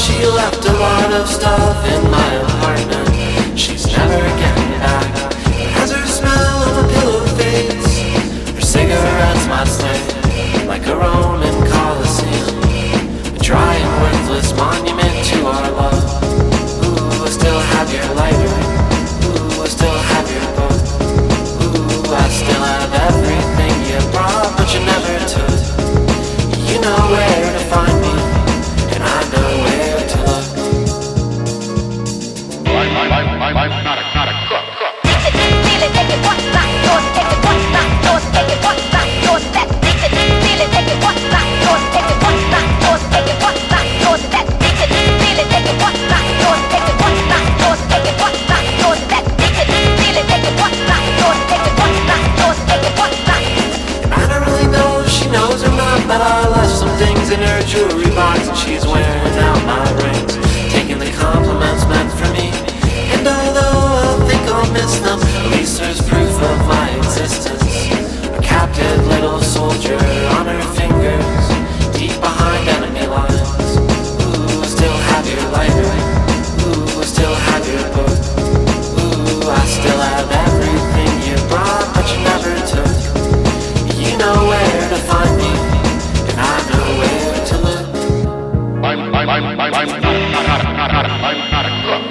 she left a lot of stuff in my apartment. She's never getting back. As her smell of a pillow fades, her cigarettes might stay like a Roman Colosseum, a dry and worthless monument to our love. Ooh, I still have your lighter. Ooh, I still have your book. Ooh, I still have everything you brought, but you never took. You know where to find me, and I know where to look. I'm not a cook. Feel it, take it, what's not yours, take it, what's not yours, take it, what's not yours, that's it. Feel it, take it, what's not yours, take it, what's not yours, take it, what's not yours, that's it. Feel it, take it, what's not yours, take it, what's not yours, take it, what's not yours, that's it. Feel it, take it, what's not yours, take it, what's not yours, take it, what's not. I don't really know if she knows or not, but I left some things in her jewelry box, and she's wearing out my rings, taking the compliments meant for me. And although I think I'll miss them, at least there's proof of my existence. A captive little soldier on her fingers, deep behind enemy lines. Ooh, I still have your lighter. Ooh, I still have your book. Ooh, I still have everything you brought, but you never took. You know where to find me, and I know where to look. I'm not a cook.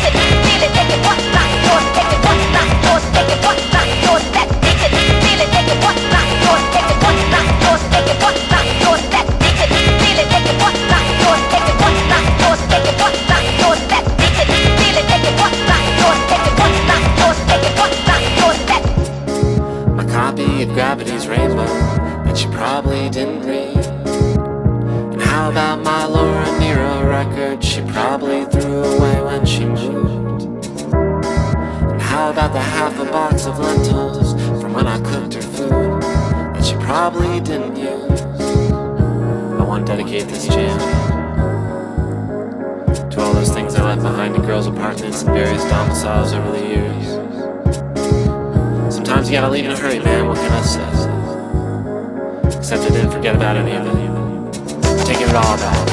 Feel it, take it, what's not yours, take it, what's not yours, take it, what's not yours, that's it. Feel it, take it, what's not yours, take it, what's not yours, take it, what's not yours, that's it. Feel it, take it, what's not yours, take it, what's not yours, take it, what's not yours, that's it. Feel it, take it, what's not yours, take it, what's not yours, take it, what's not yours, that's it. My copy of Gravity's Rainbow that you probably didn't read. And how about my Laura Nero record she probably threw away when she moved? And how about the half a box of lentils from when I cooked her food that she probably didn't use? I want to dedicate this jam to all those things I left behind in girls' apartments and various domiciles over the years. Sometimes you gotta leave in a hurry, man, what can I say? Except I didn't forget about any of it. Taking it all back.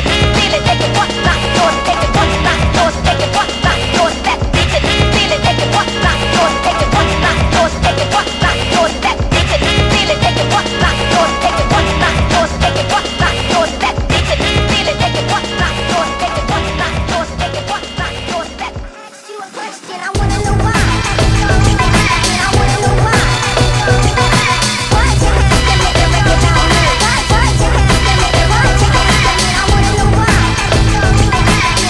Feel it, take it, what's not yours, take it, what's not yours, take it, what's not yours, that's it. Feel it, take it, what's not yours, take it, what's not yours, take it, what's not yours, that's it. Feel it, take it, what's not yours, take it, what's not yours, take it, what's not yours, that's it. Feel it, take it, what's not yours, take it, what's not yours, take it, what's not yours, that's it. Ask you a question, I wanna know why. I wanna know why. Why'd you have to make a record on me? Why'd you have to make it? Why'd you have to make it? I wanna know why.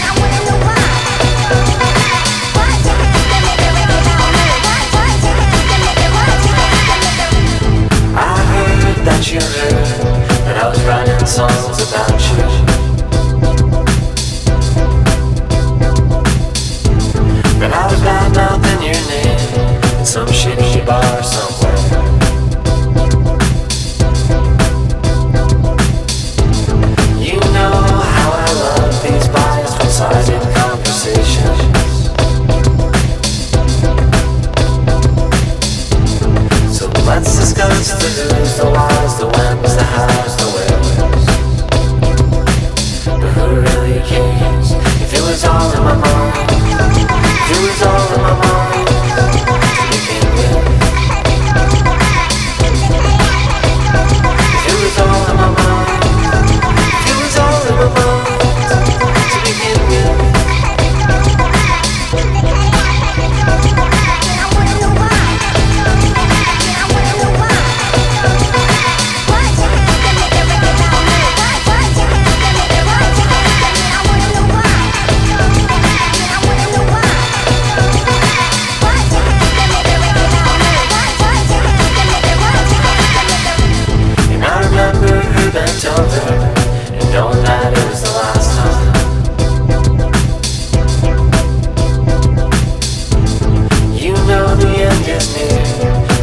I wanna know why. Why'd you have to make a record on me? Why'd you have to make it? Why'd you have to make it? I heard that you heard that I was writing songs about you. That I was bad mouthing your name in some shitty bar somewhere. You know how I love these biased, one-sided conversations. So let's discuss the who's, the whys, the whens, the hows, the wheres. But who really cares if it was all in my mind? If it was all in my mind to begin with. If it was all in my mind. If it was all in my mind to begin with. I wanna know why. I wanna know why. Why'd you have to make a record on me? Why'd you have to make it? Why'd you have to make it? I wanna know why. I wanna know why. Why'd you have to make a record on me? Why'd you have to make it? Why'd you have to make it? And I remember her bent over and knowing that it was the last time. You know the end is near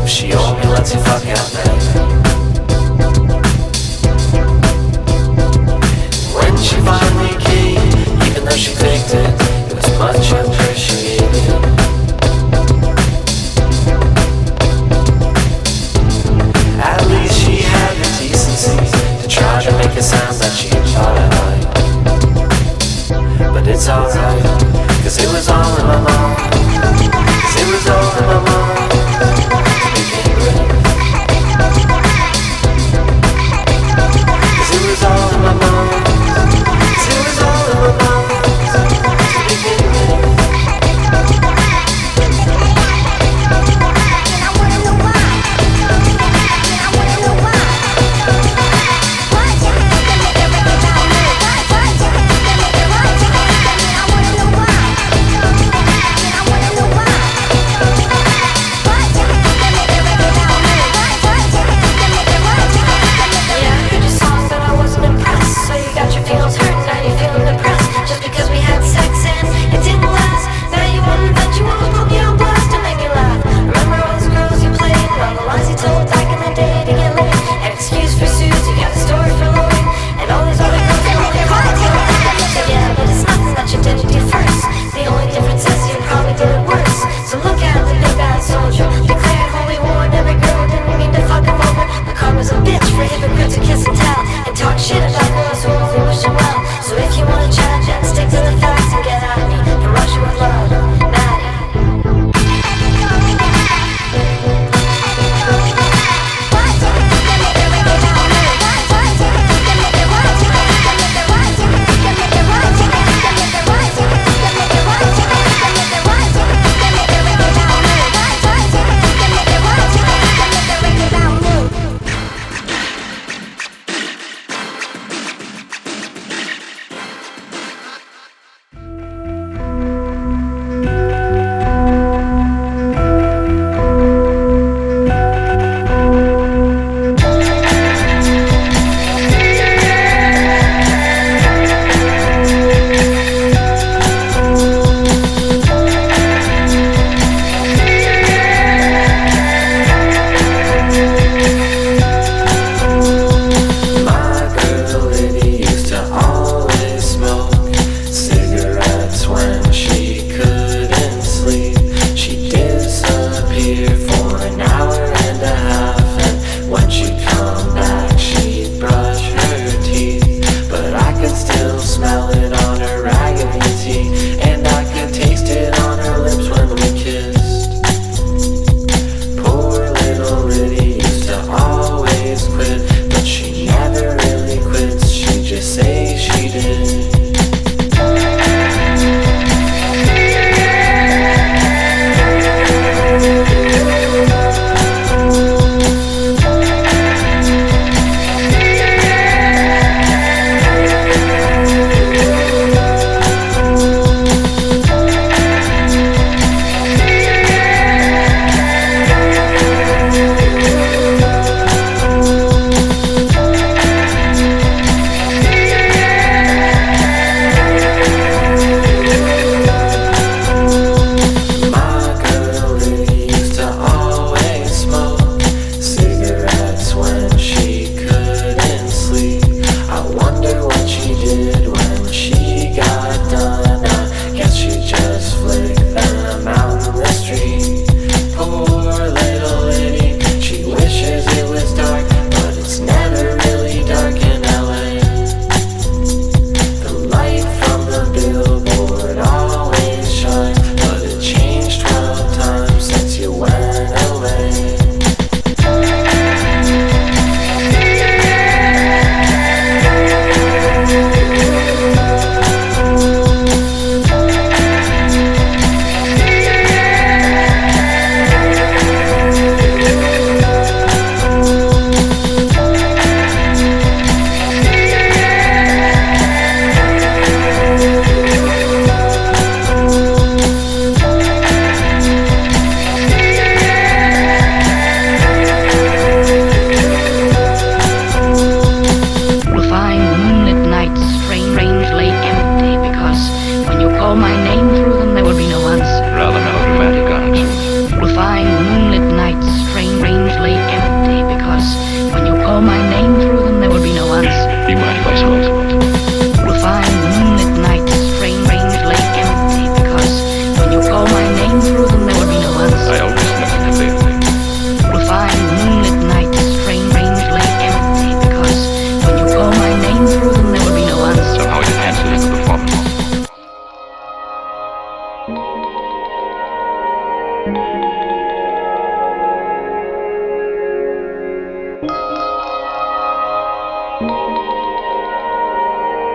if she only lets you fuck out there. When she finally came, even though she faked it was much appreciated. At least she had the decency to try to make it sound that she thought I liked. alright, 'cause it was all in my mind. 'Cause it was all in my mind. To begin with. 'Cause it was all in my mind. 'Cause it was all in my mind. To begin with. And I wanna know why. And I wanna know why. Why'd you have to make a record about me? Why'd you have to make it? Why'd you have to make? I wanna know why.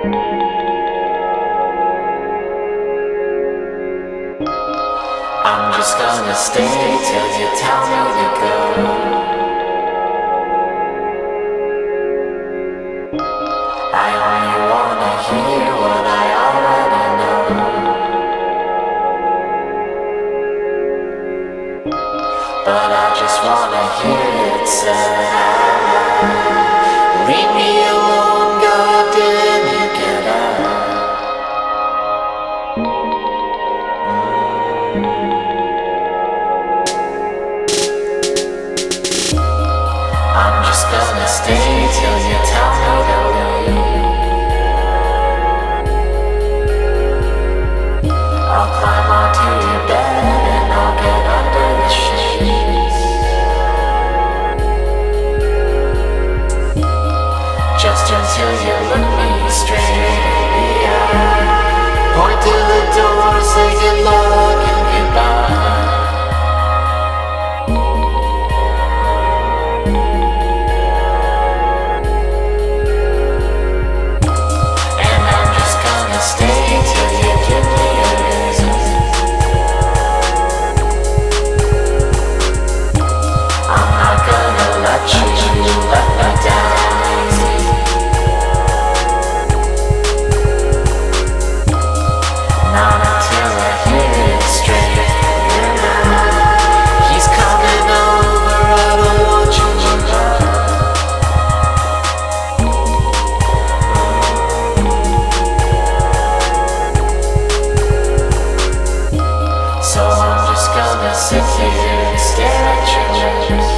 I'm just gonna stay till you tell me to go. I only wanna hear what I already know. But I just wanna hear it said out loud. Leave me alone, goddamn, you get out. I'm just gonna stay till you tell me to leave. I'll climb onto your bed and I'll get under the sheets. Just until you look me straight in the eye. Point to the door, say good luck and goodbye. Stay till you give me a reason. I'm not gonna let you let me down easy. Not until I hear it straight from your mouth. He's coming over, I don't want you to know. So I'm just gonna sit here and stare at your lips.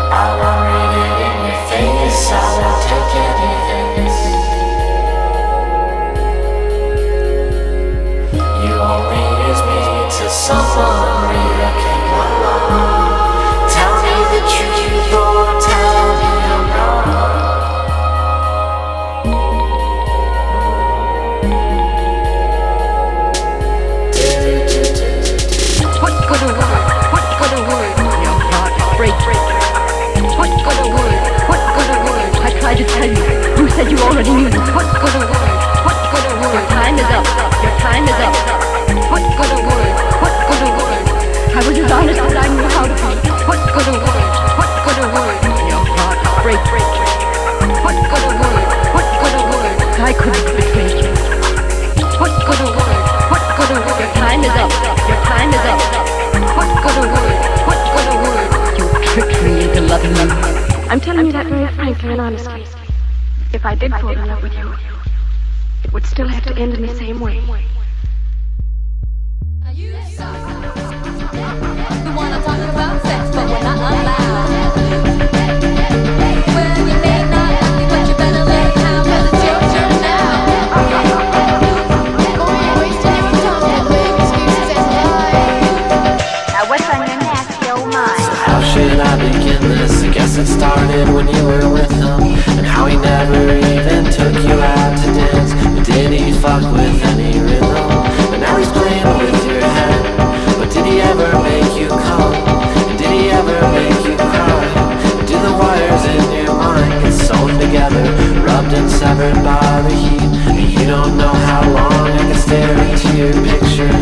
I won't read it in your face, I won't take any hints. You only use me till someone real came along. Tell me the truth or tell me I'm wrong. To tell you, who said you already knew? What good a word? What good a word? Your time is up. Your time is up. What good a word? What good a word? I was as honest as I knew how to be. What good a word? What good a word? Your heart break. What good a word? What good a word? I couldn't betray you. What good a word? What good a word? Your time is up. Your time is up. What good a word? What good a word? You tricked me into loving you. I'm telling you that very frankly and honestly. If I did fall in love with you, it would still have to end in the same way. You wanna talk about sex, but we're not allowed. Well, you may not like me, but you better learn how, 'cause it's your turn now. Now what's on your nasty old mind? So how should I begin this? I guess it started when you were with him, and how he never even took you out to dance. But did he fuck with any rhythm? And now he's playing with your head. But did he ever make you come? And did he ever make you cry? Do the wires in your mind get sewn together, rubbed and severed by the heat? And you don't know how long I can stare into your picture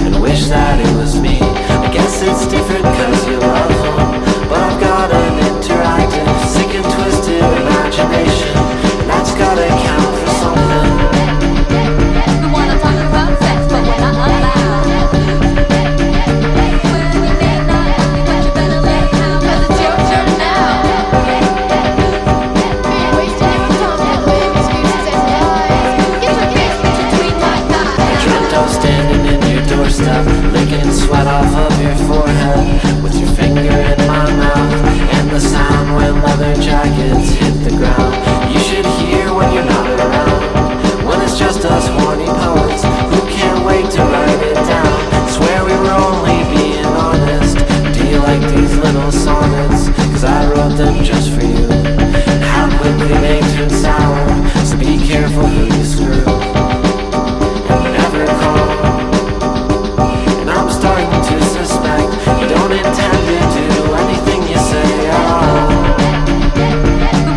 and wish that it was me. I guess it's different 'cause you love him, but I've got an interactive, sick and twisted imagination, and that's gotta count for something. You wanna talk about sex, but we're not allowed. Well, you may not like me, but you better learn how, 'cause it's your turn now. Get your face between my thighs. I dreamt I was standing in your doorstep, licking sweat off of your forehead, with your finger in my mouth, and the sound when leather jackets hit the ground. You should hear when you're not around, when it's just us horny poets who can't wait to write it down. Swear we were only being honest. Do you like these little sonnets? 'Cause I wrote them just for you. How quickly they turn sour, so be careful who you screw. And never call. And I'm starting to suspect you don't intend to do anything you say at all. You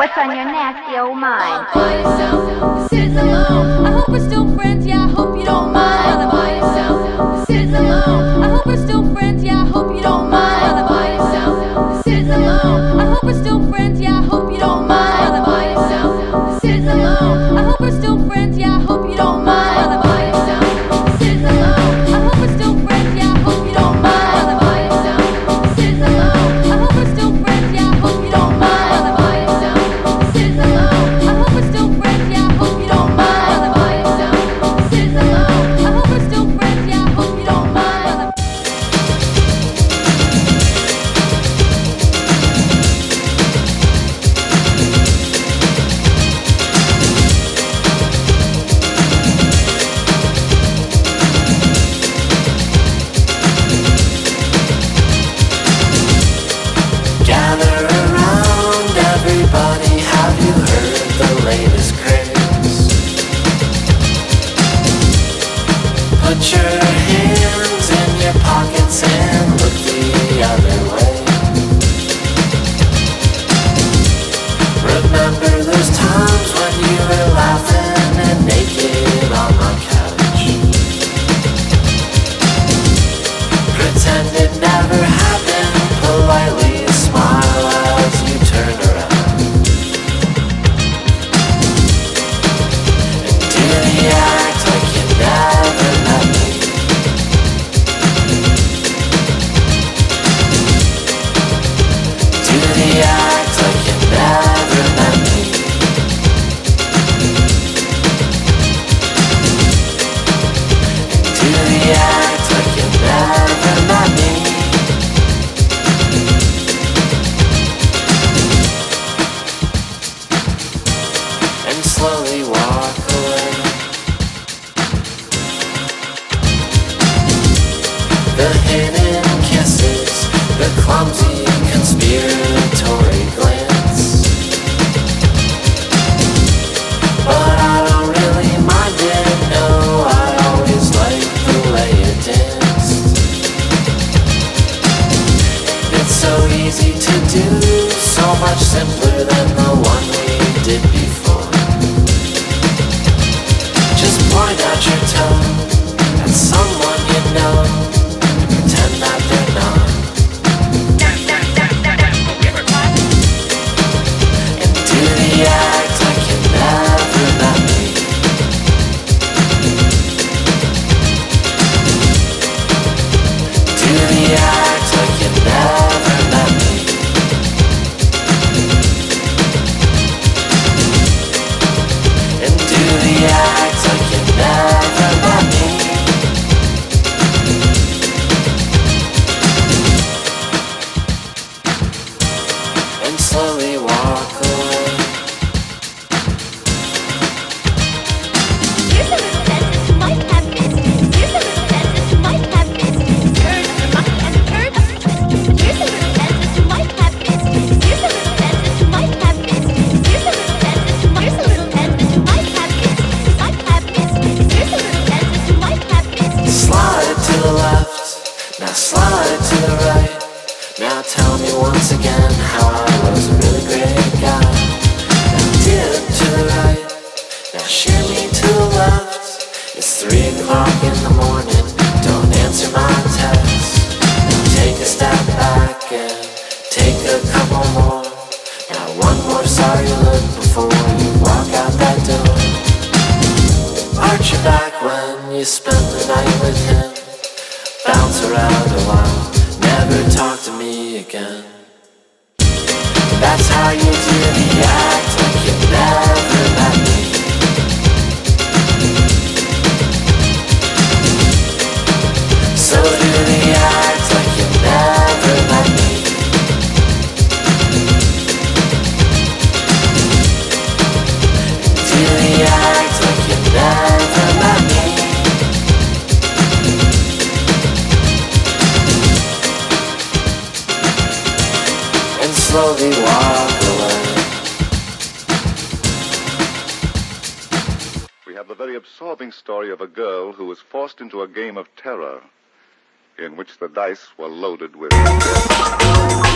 what's on your nasty old mind? By yourself, sitting alone. I hope we're still friends, yeah, I hope you don't mind. By yourself, sitting alone. I hope we're still friends, yeah, I hope you don't mind. By yourself, sitting alone. I hope we're still friends, yeah, I hope you don't mind. By yourself, sitting alone. I hope we're still friends, yeah, I hope you don't mind. By yourself, sitting alone. I hope we're still friends, yeah, I hope you don't mind. By yourself, sitting alone. I hope we're still friends, yeah, I hope you don't mind. By yourself, sitting alone. I hope we're still friends, yeah, I hope you don't mind. By yourself, sitting alone. I hope we're still friends, yeah, I hope you don't mind. Gather around, everybody, have you heard the latest craze? Put your hands in your pockets and look the other way. Remember those times when you were laughing and naked on my couch? Pretend it never happened, politely smile as you turn around. And do the act like you never met me. Do the act like you never met me. And do the act like you never met me. And slowly walk away. The hidden kisses, the clumsy conspiratory glance. But I don't really mind it, no, I always like the way you danced. And it's so easy to do, so much simpler than the one we did before. Just point out your toe at someone you know and pretend that they're not. And do the act like you never met me. Do the act like you never met me. And do the act like you never met me. And slowly walk away. Here's a little dentist who might have business. Here's a little dentist who might have business. Turn of the monkey and the turn of the twist. Here's a little dentist who might have business. Here's a little dentist who might have business. Here's a little dentist who might have business. Might have business. Here's a little dentist who might have business. Slide to the left, now slide to the right. Now tell me once again how I was a really great guy. Now dip to the right, now shimmy to the left. It's 3 o'clock in the morning, don't answer my text. Now take a step back and take a couple more. Now one more sorry look before you walk out that door. Arch your back when you spend the night with him. Bounce around a while, never talk to me again. That's how you do the act like you never met me. So do the act like you never met me. Do the act like you never met me. And slowly walk away. We have the very absorbing story of a girl who was forced into a game of terror in which the dice were loaded with death.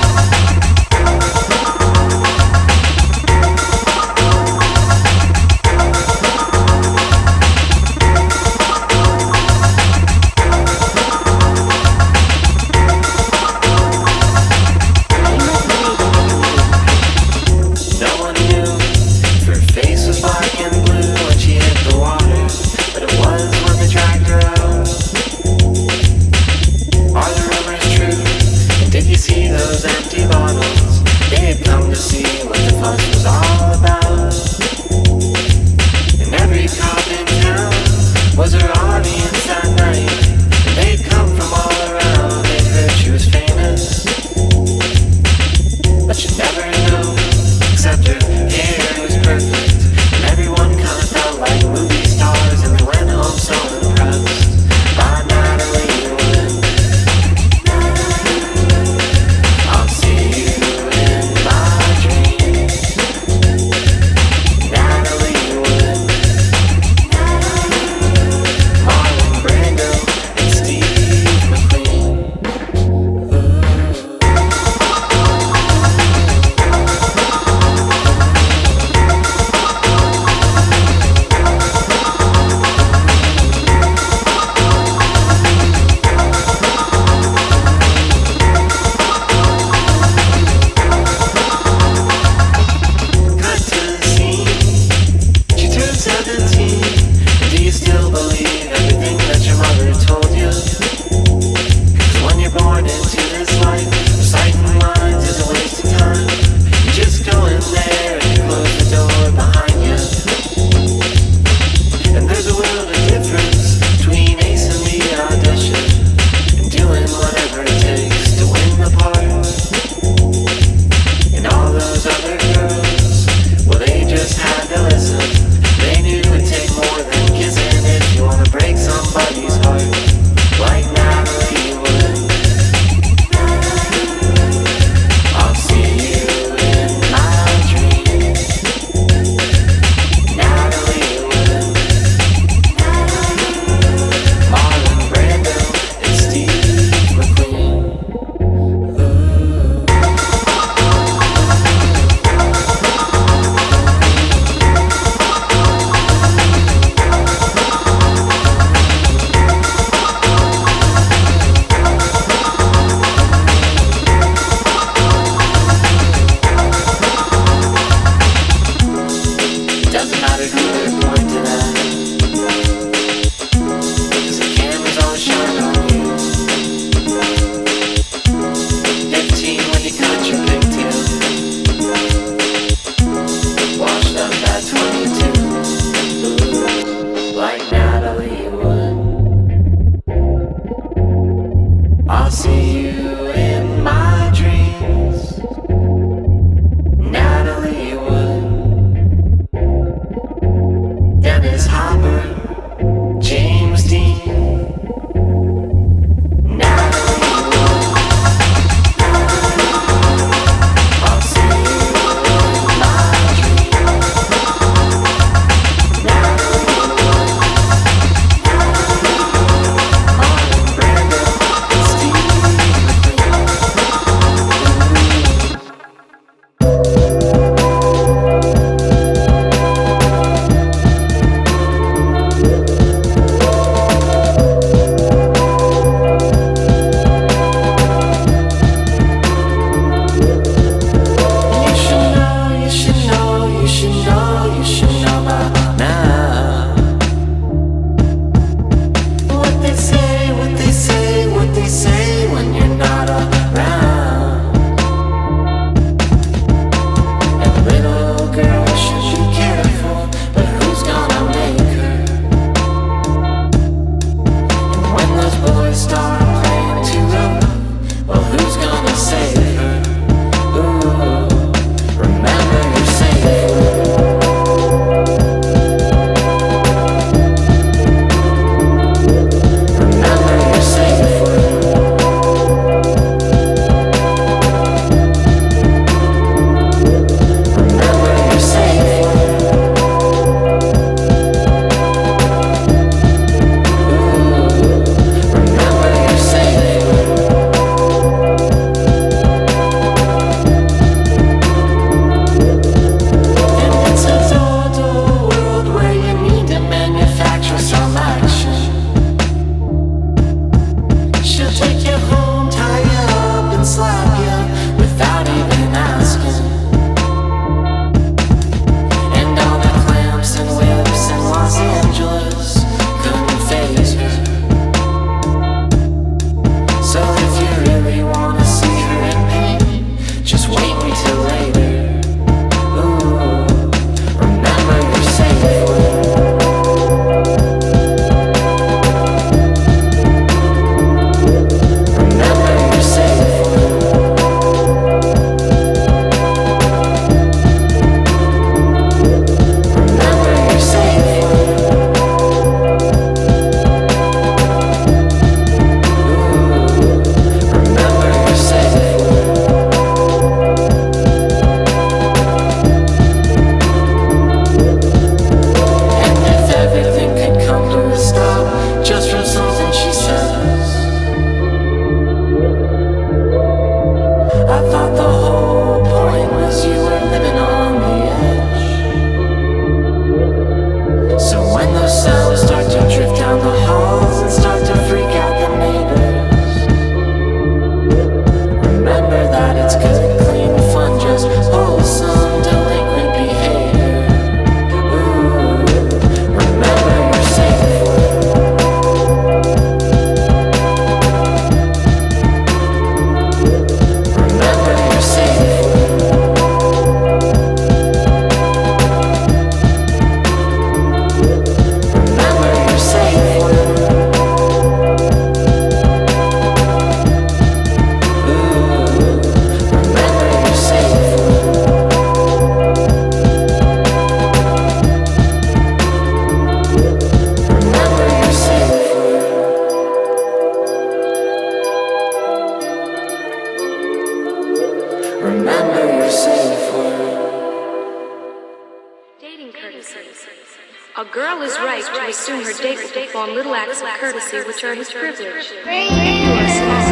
girl is right to assume her date will perform little acts of courtesy which are his privilege. If you are small,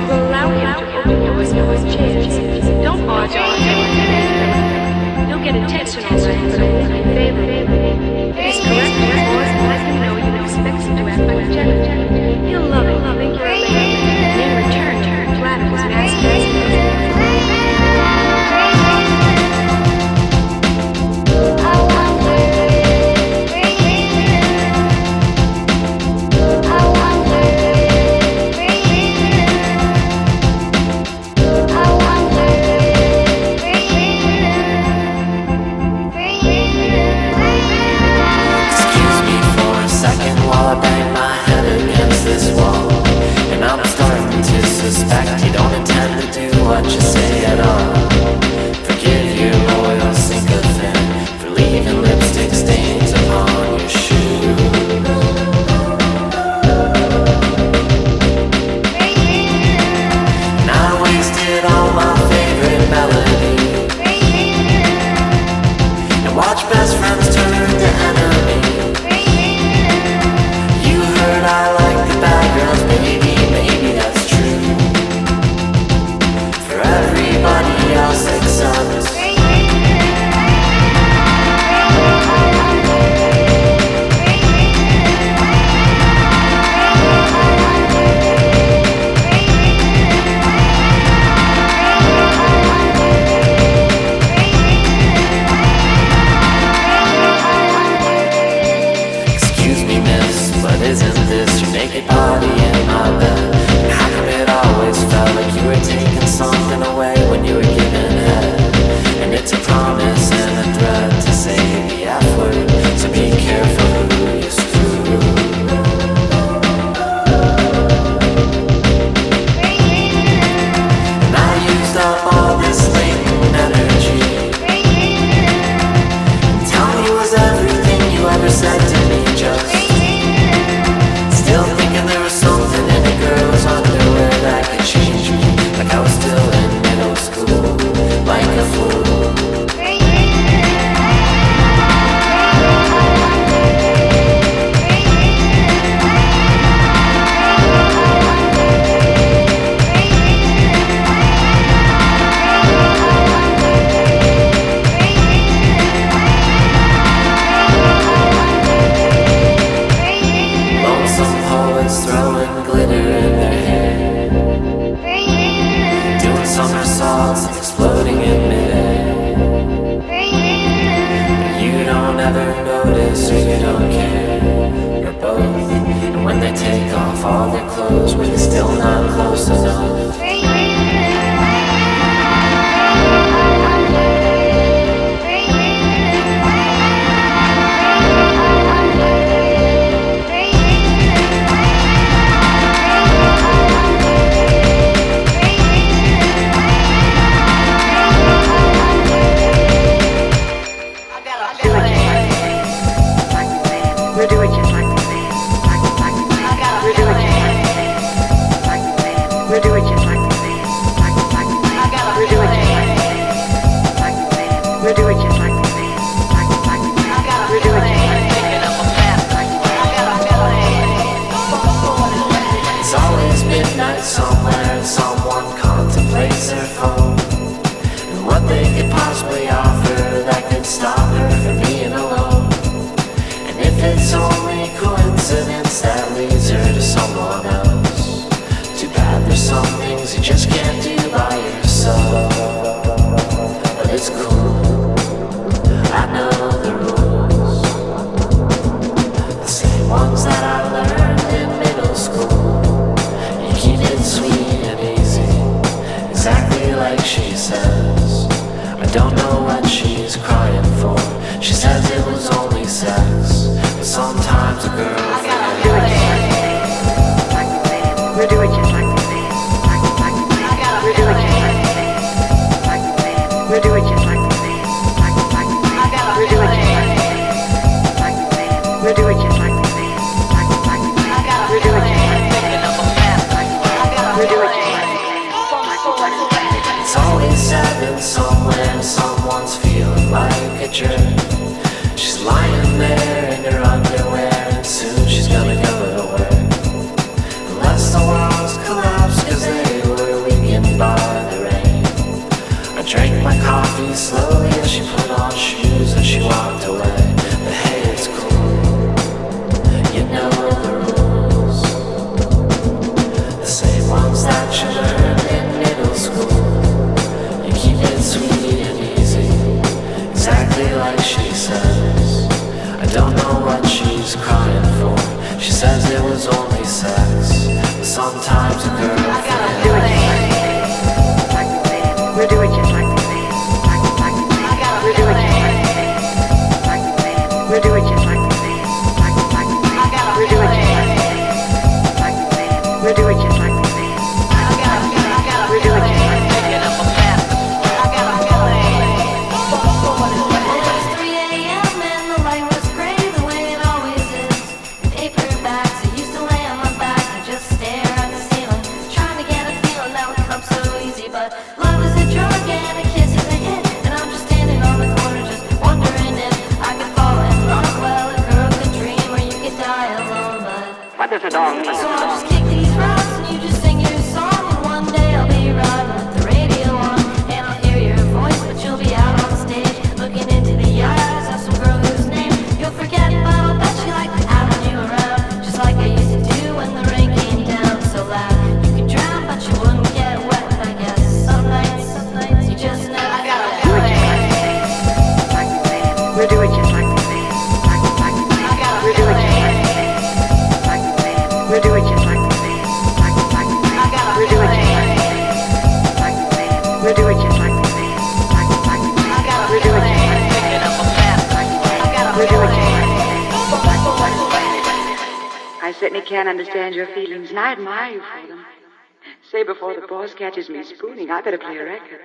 will allow him to open doors for his chairs. Don't barge on him. You'll get attention all right, but it won't be favorable. It is correct to pause and let him know you expect him to act like a gentleman. He'll love it, think you're a lady, and in return, flatter his master. Suspect you don't intend to do what you say at all. Forgive your loyal sycophant for leaving lipstick stains upon your shoe. And I wasted all my favorite melody and watched best friends turn to enemy. You heard I like the bad girls, baby, maybe that's true. Everybody else except excuse me, miss, but isn't this your naked body in my bed? And how come it always felt like you were taking something away when you were giving head? And it's a promise and a threat to say the F word, so be careful who you screw. And I used up all this latent energy. And tell me, was everything you ever said to me just still thinking there was something in a girl's underwear that could change me? Like I was still in middle school, like a fool. Lonesome poets throwing glitter in their hair, doing somersaults and exploding in midair. But you don't ever notice or you don't care, or both. And when they take off all their clothes, we're still not close enough. We'll do it just like the man. We'll do it just like the man. We'll do it like she says. I don't know what she's crying for. She says it was only sex, but sometimes a girl We'll do it just like the man. We'll do it just like the man. We'll do it just like the man. We'll do it just like the man. We'll do it just like the man. We'll do it just like the man. 3 a.m. and the light was gray the way it always is. Paperbacks, I used to lay on my back and just stare at the ceiling, trying to get a feeling that would come so easy. But love is a drug and a kiss is a hit, and I'm just standing on the corner just wondering if I could fall in love. Well, a girl could dream or you could die alone, but What does a dog mean? so I'll just kick these rocks and you just sing your song, and one day I'll be riding with the radio on, and I'll hear your voice, but you'll be out on stage looking into the eyes of some girl whose name you'll forget, but I'll bet she liked having you around, just like I used to do when the rain came down so loud. You could drown, but you wouldn't get wet. I guess some nights you just never gotta Do it just like the man. We'll do it just like the man. We'll do it just like the man. We'll do it just like the man. We'll do it just like the man. We'll do it just like the man. We'll do it just like the man. We'll do it just like the man. I certainly can't understand your feelings, and I admire you for them. Say before the boss catches me spooning, I better play a record.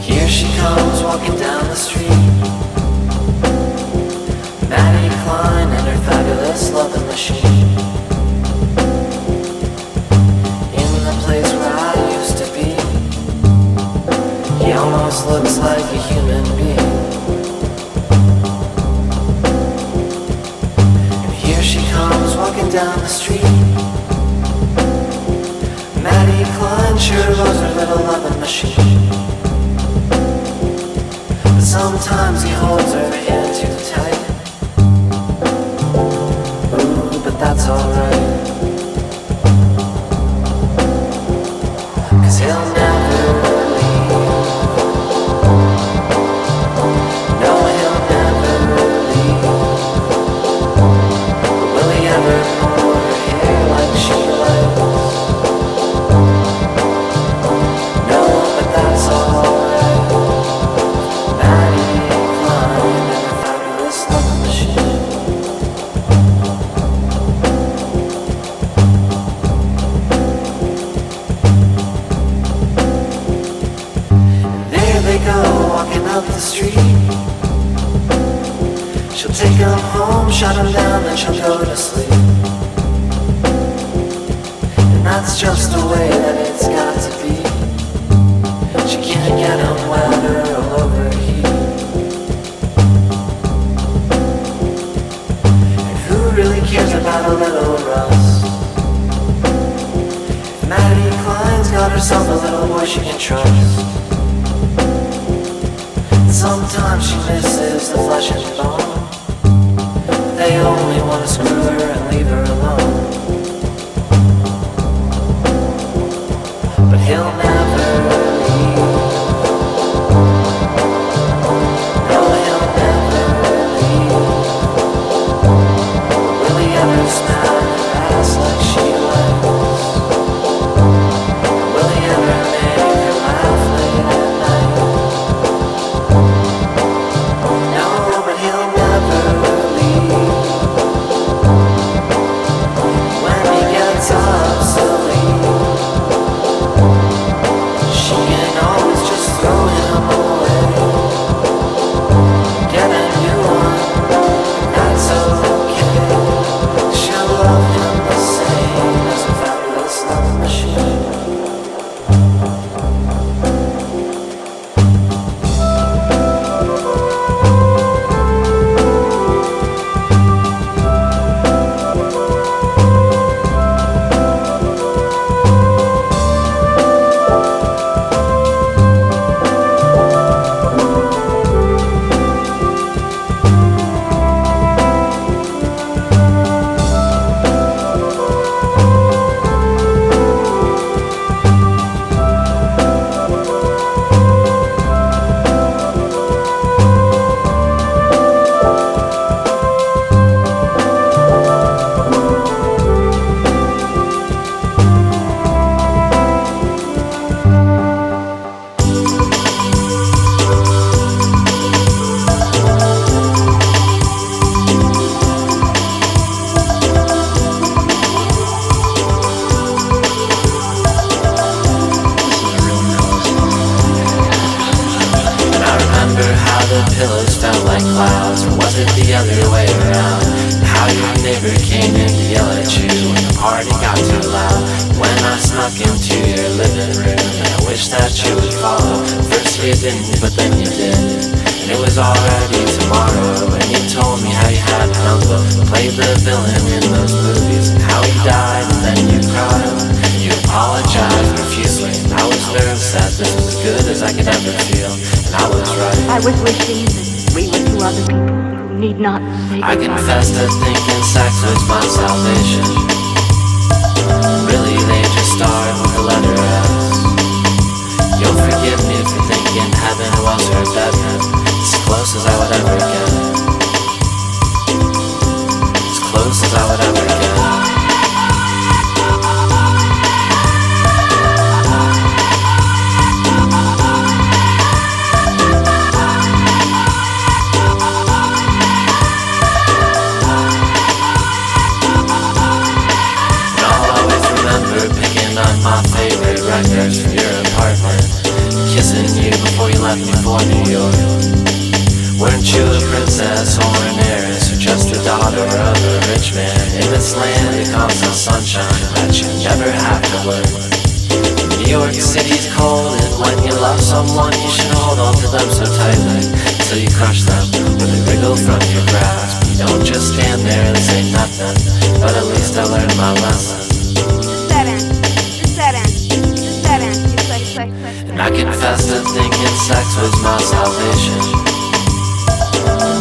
Here she comes walking down the street. Maddie Klein and her fabulous loving machine. In the place where I used to be, he almost looks like a human being. And here she comes walking down the street. Maddie Klein sure loves her little loving machine. But sometimes he holds her hand too tight. Ooh, but that's alright. 'Cause he'll never leave. No, he'll never leave. But will he ever pull her hair like she likes? No, but that's alright. Maddie Klein and her fabulous loving machine. And there they go, walking up the street. She'll take him home, shut him down, then she'll go to sleep. And that's just the way that it's got to be. She can't get him wet or overheat. And who really cares about a little rust? If Maddie Klein's got herself a little boy she can trust. And sometimes she misses the flesh and bone. They only want to screw her and leave her alone. But he'll never leave. No, he'll never leave. Will he ever smack her ass like she likes? Will he ever make her laugh late at night? No, but he'll never leave. When he gets obsolete, she can always just throw him away. Get a new one, that's okay. She'll love him the same. beginning to yell at you when the party got too loud. When I snuck into your living room and I wish that you would follow. First you didn't, but then you did. And it was already tomorrow. And you told me how you had an uncle who played the villain in those movies, and how he died, and then you cried. You apologized profusely, and I was nervous that this was as good as I could ever feel. And I was right. I was wishing that we were two other people who need not say I goodbye. confess to thinking sex was my salvation. Really, they just start with the letter S. You'll forgive me for thinking heaven was her bedroom. As close as I would ever get. As close as I would ever get. On my favorite records from your apartment, kissing you before you left me for New York. Weren't you a princess or an heiress, or just the daughter of a rich man in this land of constant sunshine that you never have to work? New York City's cold, and when you love someone you should hold on to them so tightly till you crush them or they wriggle from your grasp. You don't just stand there and say nothing, but at least I learned my lesson. And I confess to thinking sex was my salvation.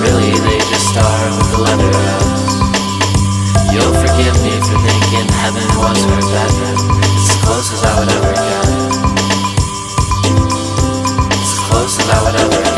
Really, they just start with the letter S. You'll forgive me for thinking heaven was her bedroom. It's as close as I would ever get. It's as close as I would ever get.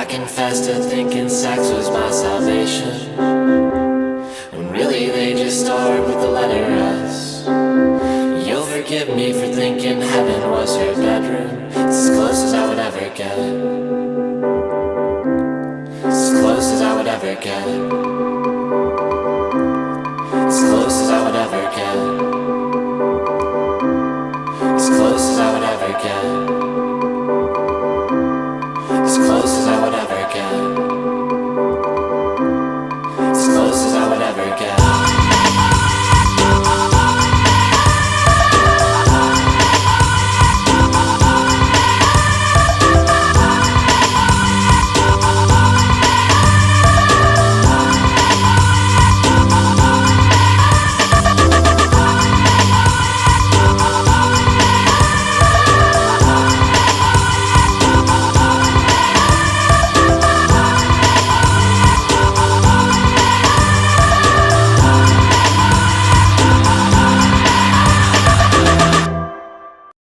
I confess to thinking sex was my salvation. When really they just start with the letter S. You'll forgive me for thinking heaven was her bedroom. It's as close as I would ever get. As close as I would ever get.